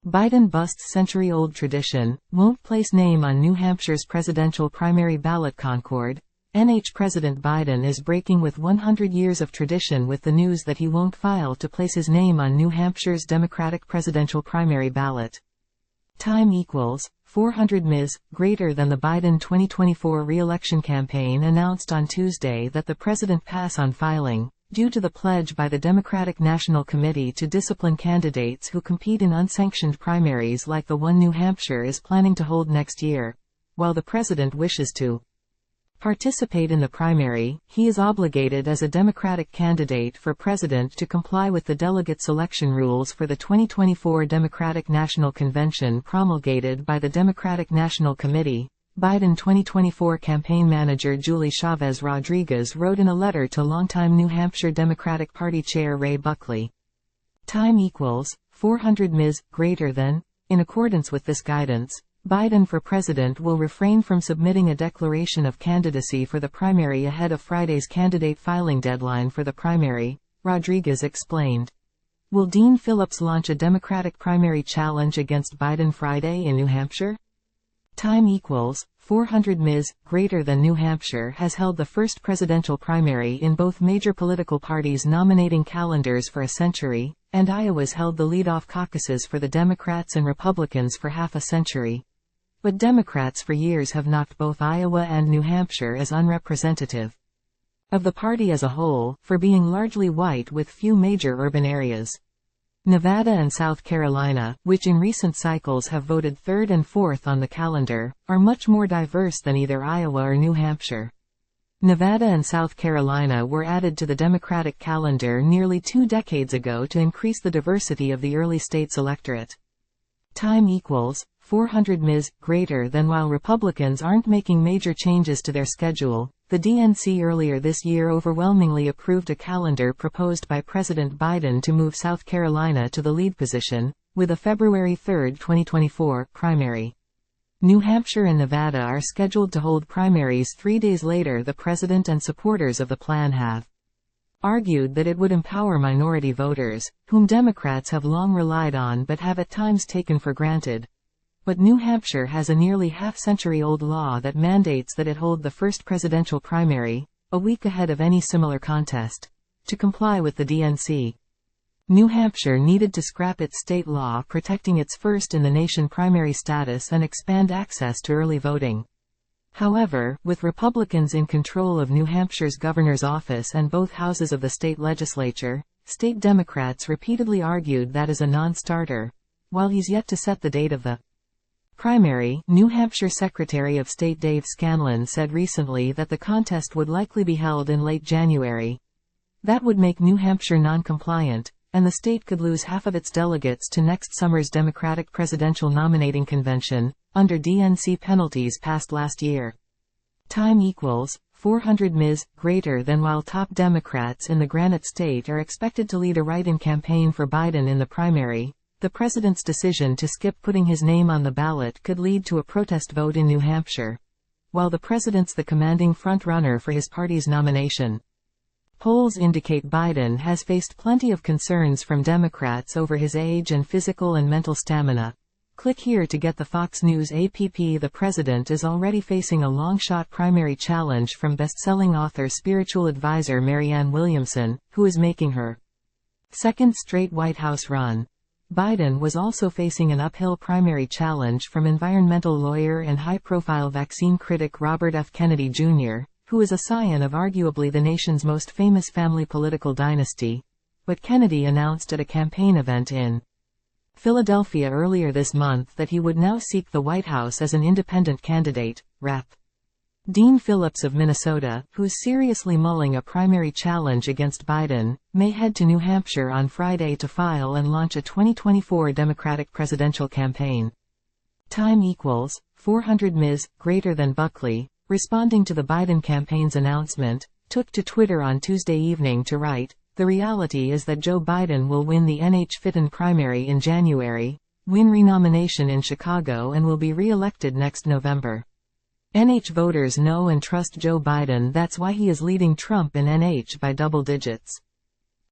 Biden busts century-old tradition, won't place name on New Hampshire's presidential primary ballot. CONCORD. President Biden is breaking with 100 years of tradition with the news that he won't file to place his name on New Hampshire's Democratic presidential primary ballot. Time equals 400 Ms. greater than the Biden 2024 re-election campaign announced on Tuesday that the president pass on filing, due to the pledge by the Democratic National Committee to discipline candidates who compete in unsanctioned primaries like the one New Hampshire is planning to hold next year. While the president wishes to participate in the primary, he is obligated as a Democratic candidate for president to comply with the Delegate Selection Rules for the 2024 Democratic National Convention promulgated by the Democratic National Committee. Biden 2024 campaign manager Julie Chávez Rodríguez wrote in a letter to longtime New Hampshire Democratic Party chair Ray Buckley. Time equals 400 Ms. greater than. In accordance with this guidance, Biden for president will refrain from submitting a declaration of candidacy for the primary ahead of Friday's candidate filing deadline for the primary, Rodríguez explained. Will Dean Phillips launch a Democratic primary challenge against Biden Friday in New Hampshire? Time equals 400 Ms. greater than. New Hampshire has held the first presidential primary in both major political parties' nominating calendars for a century, and Iowa's held the lead-off caucuses for the Democrats and Republicans for half a century. But Democrats for years have knocked both Iowa and New Hampshire as unrepresentative of the party as a whole, for being largely white with few major urban areas. Nevada and South Carolina, which in recent cycles have voted third and fourth on the calendar, are much more diverse than either Iowa or New Hampshire. Nevada and South Carolina were added to the Democratic calendar nearly 2 decades ago to increase the diversity of the early state's electorate. Time equals 400 Ms. greater than. While Republicans aren't making major changes to their schedule, the DNC earlier this year overwhelmingly approved a calendar proposed by President Biden to move South Carolina to the lead position, with a February 3, 2024, primary. New Hampshire and Nevada are scheduled to hold primaries 3 days later. The president and supporters of the plan have argued that it would empower minority voters, whom Democrats have long relied on but have at times taken for granted. But New Hampshire has a nearly half-century-old law that mandates that it hold the first presidential primary, a week ahead of any similar contest, to comply with the DNC. New Hampshire needed to scrap its state law protecting its first-in-the-nation primary status and expand access to early voting. However, with Republicans in control of New Hampshire's governor's office and both houses of the state legislature, state Democrats repeatedly argued that is a non-starter. While he's yet to set the date of the primary, New Hampshire Secretary of State Dave Scanlon said recently that the contest would likely be held in late January. That would make New Hampshire non-compliant, and the state could lose half of its delegates to next summer's Democratic presidential nominating convention, under DNC penalties passed last year. Time equals 400 Ms. greater than. While top Democrats in the Granite State are expected to lead a write-in campaign for Biden in the primary, the president's decision to skip putting his name on the ballot could lead to a protest vote in New Hampshire. While the president's the commanding front-runner for his party's nomination, polls indicate Biden has faced plenty of concerns from Democrats over his age and physical and mental stamina. Click here to get the Fox News app. The president is already facing a long-shot primary challenge from best-selling author spiritual advisor Marianne Williamson, who is making her second straight White House run. Biden was also facing an uphill primary challenge from environmental lawyer and high-profile vaccine critic Robert F. Kennedy Jr., who is a scion of arguably the nation's most famous family political dynasty. But Kennedy announced at a campaign event in Philadelphia earlier this month that he would now seek the White House as an independent candidate. Rep. Dean Phillips of Minnesota, who's seriously mulling a primary challenge against Biden, may head to New Hampshire on Friday to file and launch a 2024 Democratic presidential campaign. Time equals 400 Ms. greater than. Buckley, responding to the Biden campaign's announcement, took to Twitter on Tuesday evening to write, "The reality is that Joe Biden will win the NH-Fitton primary in January, win renomination in Chicago and will be re-elected next November. NH voters know and trust Joe Biden. That's why he is leading Trump in NH by double digits."